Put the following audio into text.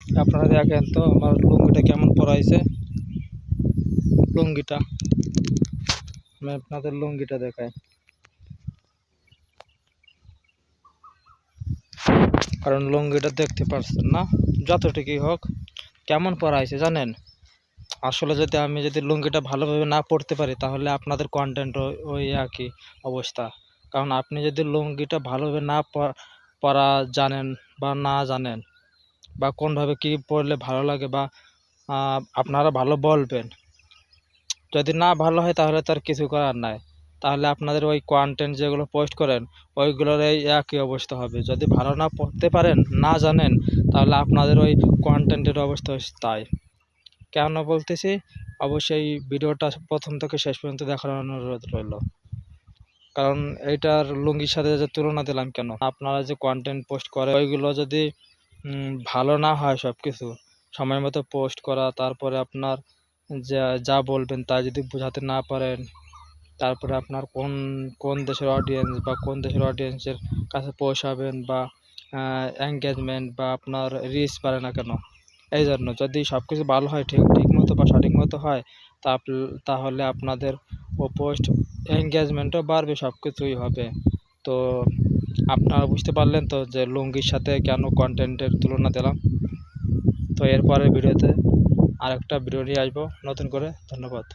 আপনারা দেখেন তো আমার লুঙ্গিটা কেমন পরাইছে। লুঙ্গিটা আমি আপনাদের লুঙ্গিটা দেখাই, কারণ লুঙ্গিটা দেখতে পারছেন না, যতটুকুই হোক কেমন পরাইছে জানেন। আসলে আমি যদি লুঙ্গিটা ভালোভাবে না পড়তে পারি তাহলে আপনাদের কন্টেন্ট ওই একই অবস্থা। কারণ আপনি যদি লুঙ্গিটা ভালোভাবে না পরা জানেন বা না জানেন বা কোনভাবে কি পরলে ভালো লাগে বা আপনারা ভালো বলবেন, যদি না ভালো হয় তাহলে তার কিছু করার নাই। তাহলে আপনাদের ওই কন্টেন্ট যেগুলো পোস্ট করেন ওইগুলোর এই একই অবস্থা হবে। যদি ভালো না পড়তে পারেন, না জানেন, তাহলে আপনাদের ওই কন্টেন্টের অবস্থা তাই। কেন বলতেছি, অবশ্যই ভিডিওটা প্রথম থেকে শেষ পর্যন্ত দেখার অনুরোধ রইল। কারণ এইটার লুঙ্গির সাথে যে তুলনা দিলাম কেন, আপনারা যে কন্টেন্ট পোস্ট করে ওইগুলো যদি ভালো না হয়, সব কিছু সময় মতো পোস্ট করা, তারপরে আপনার যা বলবেন তা যদি বোঝাতে না পারেন, তারপরে আপনার কোন কোন দেশের অডিয়েন্স বা কোন দেশের অডিয়েন্সের কাছে পৌঁছাবেন বা এঙ্গেজমেন্ট বা আপনার রিচ পারে না কেন, এই জন্য যদি সব কিছু ভালো হয়, ঠিক মতো বা সঠিক মতো হয়, তাহলে আপনাদের ও পোস্ট এঙ্গেজমেন্টও বাড়বে, সব কিছুই হবে। তো আপনারা বুঝতে পারলেন তো যে লুঙ্গির সাথে কেন কন্টেন্টের তুলনা দিলাম। তো এরপরের ভিডিওতে আরেকটা ভিডিও নিয়ে আসবো নতুন করে। ধন্যবাদ।